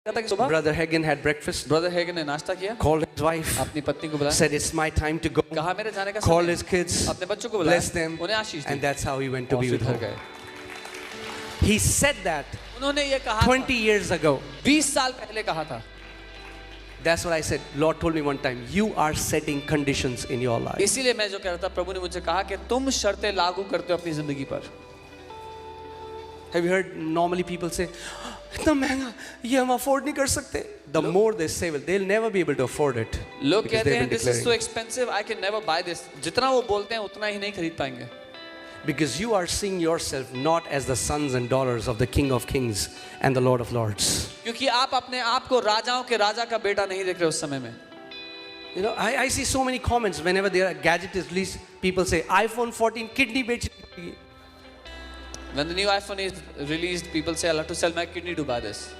Brother Hagin had breakfast. Brother Hagin ने नाश्ता किया, called his wife, अपनी पत्नी को बुलाया, said it's my time to go. कहा मेरे जाने का समय, Called his kids, अपने बच्चों को बुलाया, bless them, उन्हें आशीष दी, and that's how he went to be with घर her. गए. He said that उन्होंने ये कहा 20 years ago. 20 साल पहले कहा था. That's what I said. Lord told me one time, you are setting conditions in your life. इसीलिए मैं जो कह रहा था, प्रभु ने मुझे कहा कि तुम शर्तें लागू करते हो अपनी जिंदगी पर. Have you heard normally people say, इतना महंगा ये हम afford नहीं कर सकते. The more they say, well, they'll never be able to afford it. लोग कहते हैं this is so expensive, I can never buy this. जितना वो बोलते हैं उतना ही नहीं खरीद पाएंगे. Because you are seeing yourself not as the sons and daughters of the King of Kings and the Lord of Lords. क्योंकि आप अपने आप को राजाओं के राजा का बेटा नहीं देख रहे उस समय में. You know, I see so many comments whenever there are gadget is released. People say iPhone 14 kidney बेच. When the new iPhone is released, people say I'll have to sell my kidney to buy this.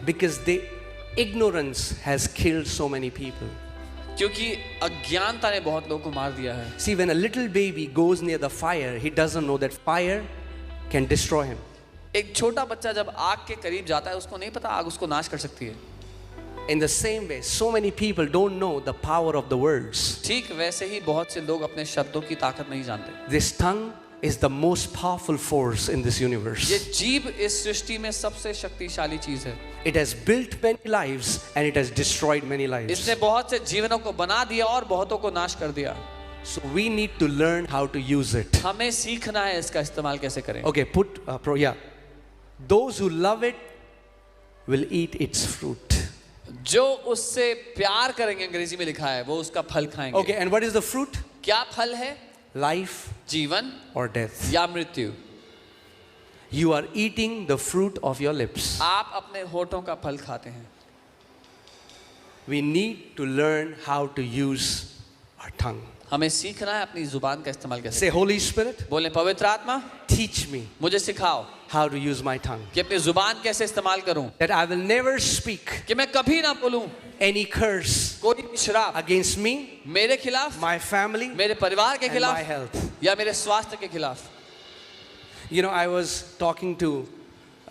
Because ignorance has killed so many people. क्योंकि अज्ञानता ने बहुत लोगों को मार दिया है. See, when a little baby goes near the fire, he doesn't know that fire can destroy him. एक छोटा बच्चा जब आग के करीब जाता है, उसको नहीं पता आग उसको नाश कर सकती है. In the same way, so many people don't know the power of the words. ठीक वैसे ही बहुत से लोग अपने शब्दों की ताकत नहीं जानते. This tongue is the most powerful force in this universe. ये जीभ इस सृष्टि में सबसे शक्तिशाली चीज है. It has built many lives and it has destroyed many lives. इसने बहुत से जीवनों को बना दिया और बहुतों को नाश कर दिया. So we need to learn how to use it. हमें सीखना है इसका इस्तेमाल कैसे करें. Okay, those who love it will eat its fruit. जो उससे प्यार करेंगे, अंग्रेजी में लिखा है, वो उसका फल खाएंगे. Okay, and what is the fruit? क्या फल है? Life, जीवन or death. या मृत्यु. You are eating the fruit of your lips. आप अपने होठों का फल खाते हैं. We need to learn how to use our tongue. हमें सीखना है अपनी जुबान का इस्तेमाल कैसे. Say, Holy Spirit, बोले पवित्र आत्मा, teach me मुझे सिखाओ how to use my tongue. कि अपनी जुबान कैसे इस्तेमाल करूं. That I will never speak कि मैं कभी ना बोलूं any curse कोई श्राप against me, मेरे खिलाफ, my family, मेरे परिवार के and my खिलाफ health. या मेरे स्वास्थ्य के खिलाफ. You know, I was talking to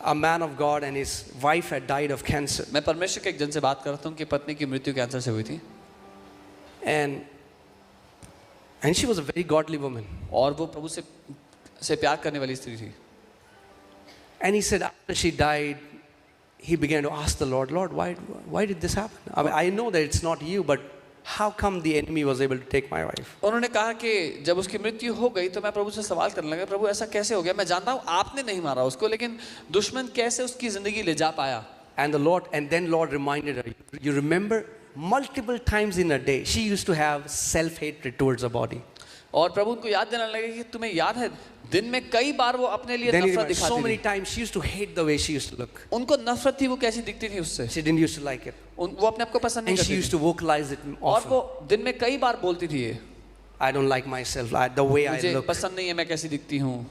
a man of God and his wife had died of cancer. मैं परमेश्वर के एक जन से बात कर रहा हूँ कि पत्नी की मृत्यु कैंसर से हुई थी. And she was a very godly woman. और वो प्रभु से प्यार करने वाली स्त्री थी. And he said after she died, he began to ask the Lord, why did this happen? I mean, I know that it's not you, but how come the enemy was able to take my wife? उन्होंने कहा कि जब उसकी मृत्यु हो गई तो मैं प्रभु से सवाल करने लगा, प्रभु ऐसा कैसे हो गया? मैं जानता हूँ आपने नहीं मारा उसको, लेकिन दुश्मन कैसे उसकी जिंदगी ले जा पाया? And then Lord reminded her, you remember multiple times in a day, she used to have self-hatred towards her body. और प्रभु उनको याद दिलाने लगे कि तुम्हें याद है दिन में कई बार वो अपने लिए नफरत दिखाती थी. So many times she used to hate the way she used to look. उनको नफरत थी वो कैसी दिखती थी उससे. She didn't used to like it. वो अपने आप को पसंद नहीं करती थी. And she used to vocalize it often. और वो दिन में कई बार बोलती थी ये. I don't like myself, the way I look. मुझे पसंद नहीं है मैं कैसी दिखती हूँ.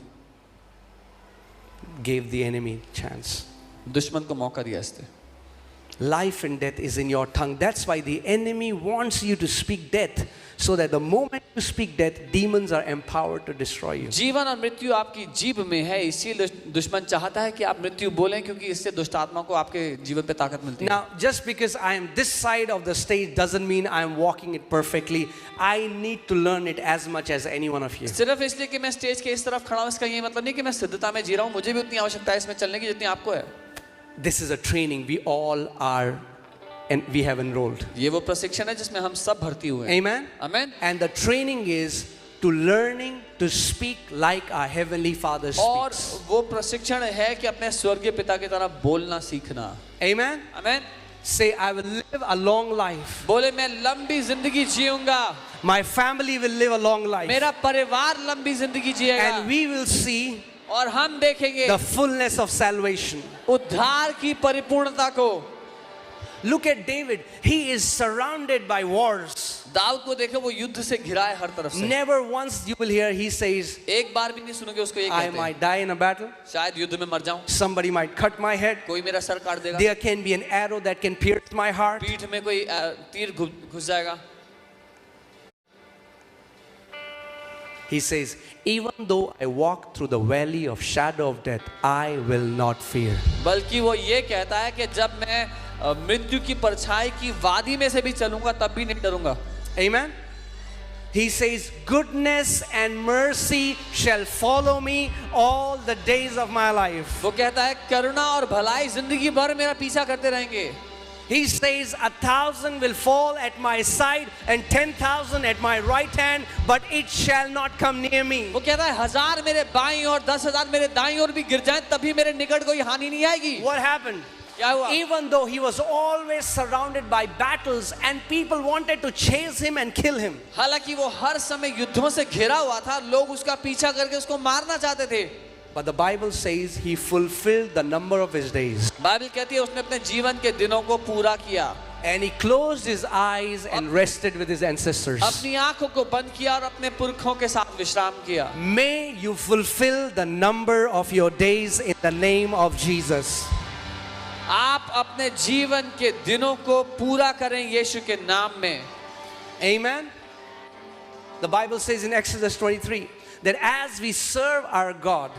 Gave the enemy chance. दुश्मन को मौका दिया इसने. Life and death is in your tongue. That's why the enemy wants you to speak death, so that the moment you speak death, demons are empowered to destroy you. जीवन और मृत्यु आपकी जीभ में है, इसीलिए दुश्मन चाहता है कि आप मृत्यु बोलें, क्योंकि इससे दुष्ट आत्मा को आपके जीवन पे ताकत मिलती है. Now, just because I am this side of the stage doesn't mean I am walking it perfectly. I need to learn it as much as any one of you. सिर्फ इसलिए कि मैं स्टेज के इस तरफ खड़ा हूँ, इसका ये मतलब नहीं कि मैं सिद्धता में जी रहा हूँ. मुझे भी उतनी आवश्यकता है इसमें चलने की जितनी आपको है. This is a training we all are and we have enrolled. ये वो प्रशिक्षण है जिसमें हम सब भर्ती हुए हैं. Amen. Amen. And the training is to learning to speak like our heavenly Father speaks. और वो प्रशिक्षण है कि अपने स्वर्गीय पिता की तरह बोलना सीखना. Amen. Amen. Say, I will live a long life. बोले मैं लंबी जिंदगी जीऊंगा. My family will live a long life. मेरा परिवार लंबी जिंदगी जिएगा. And we will see और हम देखेंगे the fullness of salvation. उद्धार की परिपूर्णता को. Look at David. He is surrounded by wars. Dawood को देखो, वो युद्ध से घिरा है हर तरफ से. Never once you will hear he says, एक बार भी नहीं सुनोगे उसको ये I कहते might die in a battle. शायद युद्ध में मर जाऊं. Somebody might cut my head. कोई मेरा सर काट देगा. There can be an arrow that can pierce my heart. पीठ में कोई तीर घुस जाएगा. He says, even though I walk through the valley of shadow of death, I will not fear. बल्कि वो ये कहता है कि जब मैं मृत्यु की परछाई की वादी में से भी चलूंगा तब भी नहीं डरूंगा. Amen. He says, goodness and mercy shall follow me all the days of my life. वो कहता है करुणा और भलाई जिंदगी भर मेरा पीछा करते रहेंगे. He says, 1,000 will fall at my side and 10,000 at my right hand, but it shall not come near me. वो कहता है 1,000 मेरे बाईं और 10,000 मेरे दाईं ओर भी गिर जाएं तभी मेरे निकट कोई हानि नहीं आएगी. What happened? क्या हुआ? Even though he was always surrounded by battles and people wanted to chase him and kill him, हालांकि वो हर समय युद्धों से घिरा हुआ था, लोग उसका पीछा करके उसको मारना चाहते थे. but the Bible says he fulfilled the number of his days. Bible कहती है उसने अपने जीवन के दिनों को पूरा किया. And he closed his eyes and rested with his ancestors. अपनी आंखों को बंद किया और अपने पुरखों के साथ विश्राम किया. May you fulfill the number of your days in the name of Jesus. आप अपने जीवन के दिनों को पूरा करें यीशु के नाम में. Amen. The Bible says in Exodus 23 that as we serve our God,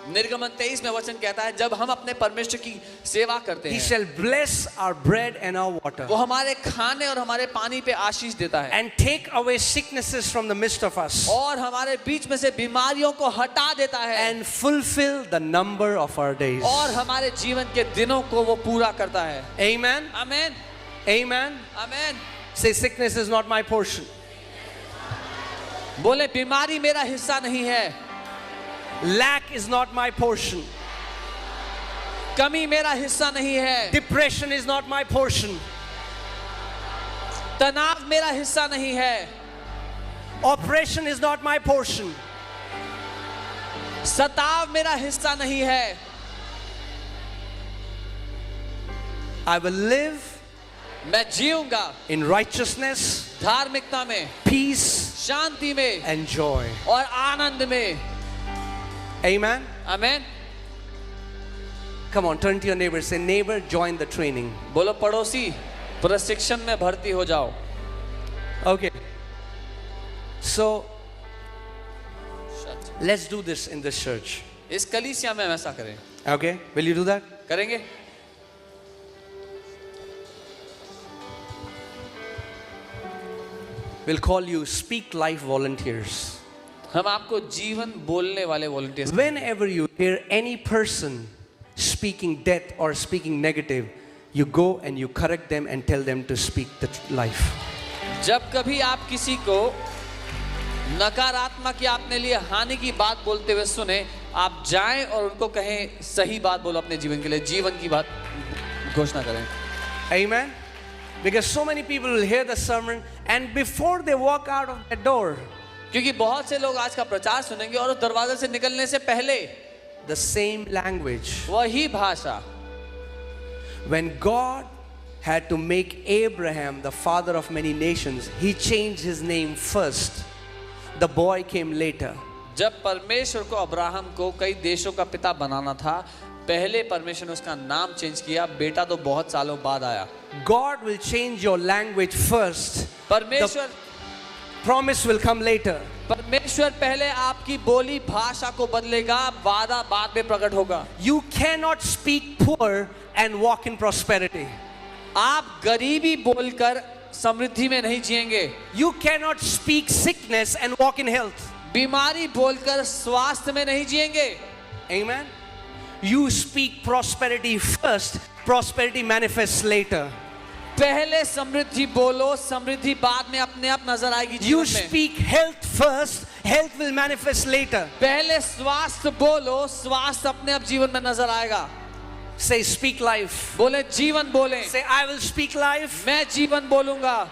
निर्गमन 23 में वचन कहता है जब हम अपने परमेश्वर की सेवा करते he हैं shall bless our bread and our water वो हमारे खाने और हमारे पानी पे आशीष देता है and take away sicknesses from the midst of us और हमारे बीच में से बीमारियों को हटा देता है and fulfill the number of our days. और हमारे जीवन के दिनों को वो पूरा करता है. Amen. आमीन. Amen. आमीन. Say, sickness is not my portion. बोले बीमारी मेरा हिस्सा नहीं है. Lack is not my portion. कमी मेरा हिस्सा नहीं है. Depression is not my portion. तनाव मेरा हिस्सा नहीं है. Oppression is not my portion. सताव मेरा हिस्सा नहीं है. I will live मैं जीऊंगा in righteousness, धार्मिकता में, peace, शांति में and joy. और आनंद में. Amen. आमीन. Come on, turn to your neighbor. Say, neighbor, join the training. बोलो पड़ोसी प्रशिक्षण में भर्ती हो जाओ. Okay. So, let's do this in this church. इस कलीसिया में ऐसा करें. Okay? Will you do that? करेंगे. We'll call you Speak Life volunteers. हम आपको जीवन बोलने वाले volunteers. Whenever you hear any person speaking death or speaking negative, you go and you correct them and tell them to speak the life. जब कभी आप किसी को नकारात्मक या अपने लिए हानि की बात बोलते हुए सुने, आप जाएं और उनको कहें सही बात बोलो अपने जीवन के लिए, जीवन की बात घोषणा करें. Amen? Because so many people will hear the sermon and before they walk out of the door, क्योंकि बहुत से लोग आज का प्रचार सुनेंगे और उस दरवाजे से निकलने से पहले the same language. वही भाषा. When God had to make Abraham the father of many nations, he changed his name first. The boy came later. जब परमेश्वर को अब्राहम को कई देशों का पिता बनाना था, पहले परमेश्वर ने उसका नाम चेंज किया, बेटा तो बहुत सालों बाद आया. God will change your language first. परमेश्वर Promise will come later. परमेश्वर पहले आपकी बोली भाषा को बदलेगा, वादा बाद में प्रकट होगा. You cannot speak poor and walk in prosperity. आप गरीबी बोलकर समृद्धि में नहीं जिएंगे. You cannot speak sickness and walk in health. बीमारी बोलकर स्वास्थ्य में नहीं जिएंगे. Amen. You speak prosperity first, prosperity manifests later. पहले समृद्धि बोलो, समृद्धि बाद में अपने आप नजर आएगी You जीवन में. speak health first, health will manifest later. पहले स्वास्थ्य बोलो, स्वास्थ्य अपने आप जीवन में नजर आएगा. Say, speak life. बोले जीवन बोले. Say, I will speak life. मैं जीवन बोलूंगा.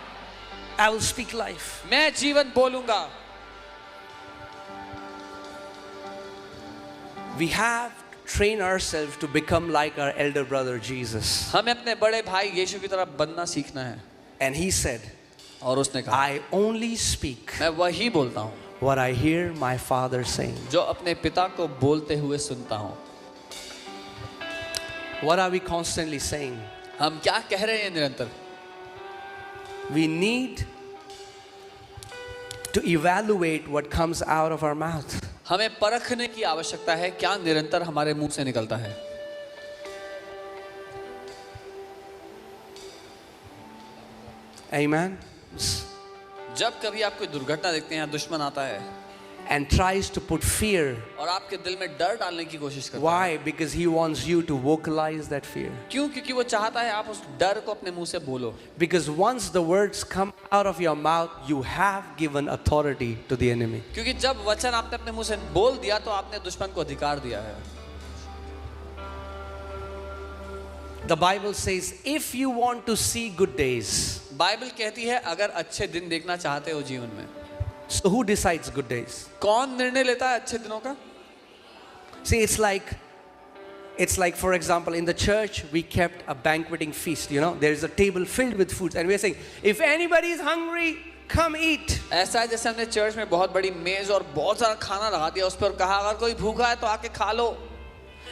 I will speak life. मैं जीवन बोलूंगा. We have to train ourselves to become like our elder brother Jesus. हमें अपने बड़े भाई यीशु की तरह बनना सीखना है. And he said, और उसने कहा, I only speak मैं वही बोलता हूँ what I hear my father saying. जो अपने पिता को बोलते हुए सुनता हूँ. What are we constantly saying? हम क्या कह रहे हैं निरंतर? We need to evaluate what comes out of our mouth. हमें परखने की आवश्यकता है क्या निरंतर हमारे मुंह से निकलता है. Amen. जब कभी आप कोई दुर्घटना देखते हैं, दुश्मन आता है And tries to put fear. और आपके दिल में डर डालने की कोशिश करता है. Why? Because he wants you to vocalize that fear. क्यों? क्योंकि वो चाहता है आप उस डर को अपने मुंह से बोलो. Because once the words come out of your mouth, you have given authority to the enemy. क्योंकि जब वचन आपने अपने मुंह से बोल दिया तो आपने दुश्मन को अधिकार दिया है. The Bible says, if you want to see good days, Bible कहती है अगर अच्छे दिन देखना चाहते हो जीवन में, so who decides good days? कौन निर्णय लेता है अच्छे दिनों का? See, it's like, for example, in the church, we kept a banqueting feast, you know. There is a table filled with foods. And we're saying, if anybody is hungry, come eat. ऐसा है जैसे हमने church में बहुत बड़ी मेज और बहुत सारा खाना लगा दिया उस पर और कहा अगर कोई भूखा है तो आके खा लो.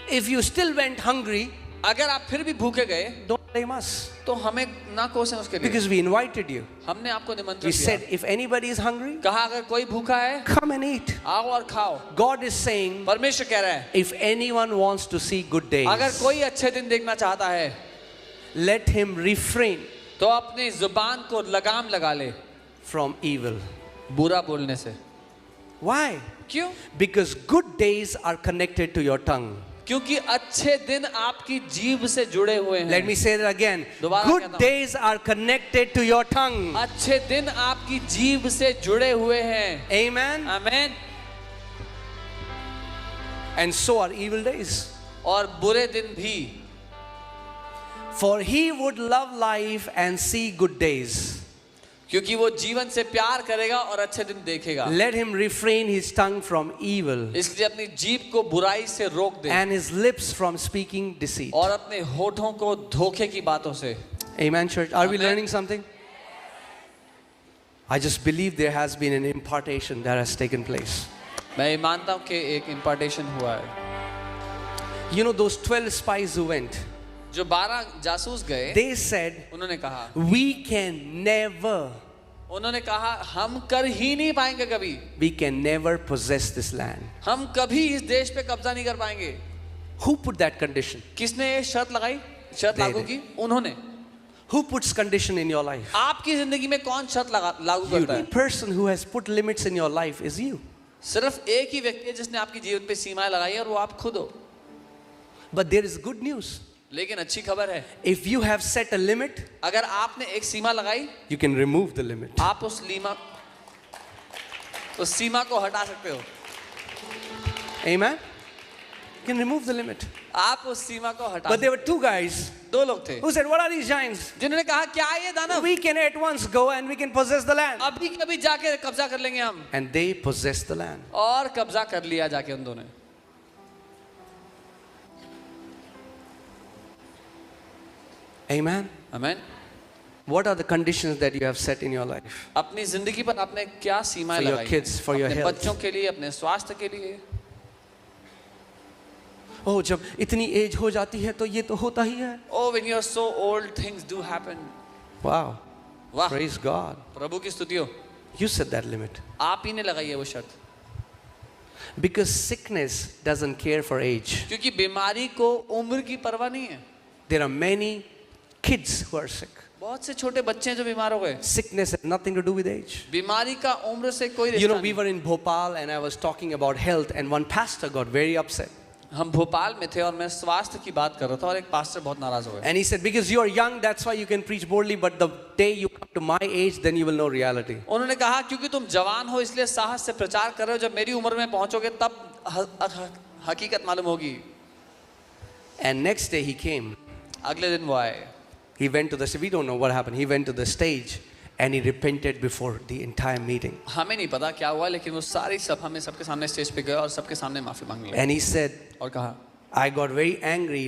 If you still went hungry, अगर आप फिर भी भूखे गए don't blame us. तो हमें ना कोसें उसके लिए. Because we invited you. हमने आपको निमंत्रण We दिया. said, if anybody is hungry, कहा अगर कोई भूखा है come and eat. आओ और खाओ. God is saying, परमेश्वर कह रहा है if anyone wants to see good days, अगर कोई अच्छे दिन देखना चाहता है let him refrain तो अपनी जुबान को लगाम लगा ले from evil. बुरा बोलने से. Why? क्यों? Because good days are connected to your tongue. क्योंकि अच्छे दिन आपकी जीभ से जुड़े हुए हैं. Let me say that again. दोबारा Good कहता हूं. days are connected to your tongue. अच्छे दिन आपकी जीभ से जुड़े हुए हैं. Amen. आमीन. And so are evil days. और बुरे दिन भी. For he would love life and see good days. क्योंकि वो जीवन से प्यार करेगा और अच्छे दिन देखेगा. Let him refrain his tongue from evil इसलिए अपनी जीभ को बुराई से रोक दे and his lips from speaking deceit. और अपने होठों को धोखे की बातों से. Amen, church. Are we Amen. learning something? I just believe there has been an impartation that has taken place. मैं मानता हूँ कि एक इम्पार्टेशन हुआ है. You know those 12 spies who went? जो 12 जासूस गए They said, उन्होंने कहा we can never, उन्होंने कहा हम कर ही नहीं पाएंगे कभी. we can never possess this land. हम कभी इस देश पे कब्जा नहीं कर पाएंगे. Who put that condition? किसने ये शर्त लगाई, शर्त They लागू did. की? उन्होंने. Who puts condition in your life? आपकी जिंदगी में कौन शर्त लागू You. करता है? The person who has put limits in your life is you. सिर्फ एक ही व्यक्ति है जिसने आपकी जीवन पे सीमाएं लगाई है और वो आप खुद हो. But there is good news. लेकिन अच्छी खबर है, If you have set a limit, अगर आपने एक सीमा लगाई, you can remove the limit. आप उस सीमा को हटा सकते हो. Amen? You can remove the limit. आप उस सीमा को हटा. But there were two guys दो लोग थे who said, what are these giants? जिन्होंने कहा क्या ये दानव? We can at once go and we can possess the land. अभी कभी जाके कब्जा कर लेंगे हम. And they possessed the land. और कब्जा कर लिया जाके उन दोनों ने. Amen? आमीन. What are the conditions that you have set in your life? अपनी जिंदगी पर आपने क्या सीमाएं For your लगाई? kids, for your अपने health. बच्चों के लिए, अपने स्वास्थ्य के लिए. Oh, जब इतनी एज हो जाती है तो ये तो होता ही है. Oh, when you are so old, things do happen. Wow. वाह, Praise God. प्रभु की स्तुति हो. You set that limit. आप ही ने लगाई है वो शर्त. Because sickness doesn't care for age. क्योंकि बीमारी को उम्र की परवाह नहीं है. There are many kids who are sick. बहुत से छोटे बच्चे हैं जो बीमार हो गए. Sickness has nothing to do with age. बीमारी का उम्र से कोई You रिश्ता know, we नहीं. were in Bhopal and I was talking about health and one pastor got very upset. हम भोपाल में थे और मैं स्वास्थ्य की बात कर रहा था और एक पास्टर बहुत नाराज हो गए. And he said, because you are young, that's why you can preach boldly, but the day you come to my age, then you will know reality. उन्होंने कहा क्योंकि तुम जवान हो इसलिए साहस से प्रचार कर रहे हो, जब मेरी उम्र में पहुंचोगे तब हकीकत मालूम होगी. And next day he came. अगले दिन वो आए. He went to the, we don't know what happened. He went to the stage and he repented before the entire meeting. हमें नहीं पता क्या हुआ, लेकिन वो सारी सभा में सबके सामने स्टेज पे गए और सबके सामने माफी मांगने लगे. And he said, और कहा I got very angry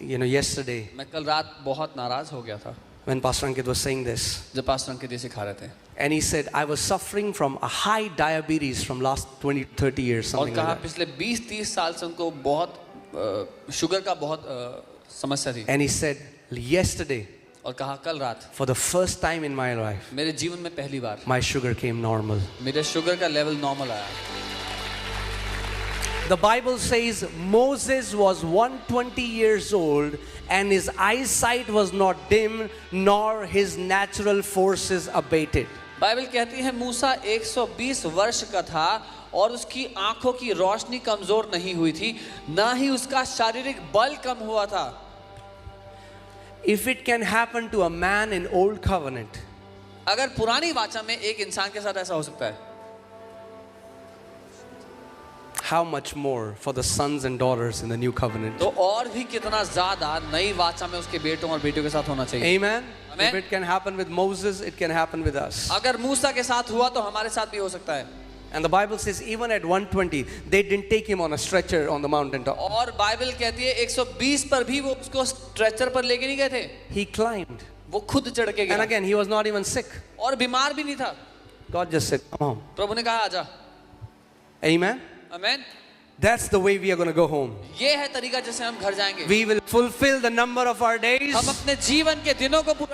yesterday मैं कल रात बहुत नाराज हो गया था when Pastor Ankit was saying this. जब पास्टर अंकित ये सिखा रहे थे. And he said, I was suffering from a high diabetes from last 20-30 years, और something कहा like that. पिछले 20-30 साल से उनको बहुत शुगर का बहुत समस्या थी. And he said, yesterday, और कहा कल रात for the first time in my life, मेरे जीवन में पहली बार my sugar came normal. मेरे शुगर का लेवल नॉर्मल आया। The Bible says Moses was 120 years old and his eyesight was not dim nor his natural forces abated. Bible कहती है मूसा 120 वर्ष का था और उसकी आंखों की रोशनी कमजोर नहीं हुई थी, ना ही उसका शारीरिक बल कम हुआ था। If it can happen to a man in old covenant, अगर पुरानी वाचा में एक इंसान के साथ ऐसा हो सकता है, how much more for the sons and daughters in the new covenant? तो और भी कितना ज्यादा नई वाचा में उसके बेटों और बेटियों के साथ होना चाहिए। Amen? Amen. If it can happen with Moses, it can happen with us. अगर मूसा के साथ हुआ तो हमारे साथ भी हो सकता है। And the Bible says even at 120, they didn't take him on a stretcher on the mountain top. और बाइबल कहती है 120 पर भी वो उसको स्ट्रेचर पर लेके नहीं गए थे, He climbed. वो खुद चढ़ के And गया again, he was not even sick. और बीमार भी नहीं था। God just said, come on. प्रभु ने कहा आजा। Amen? Amen. That's the way we are going to go home. ये है तरीका जिससे हम घर जाएंगे। We will fulfill the number of our days. हम अपने जीवन के दिनों को पूरा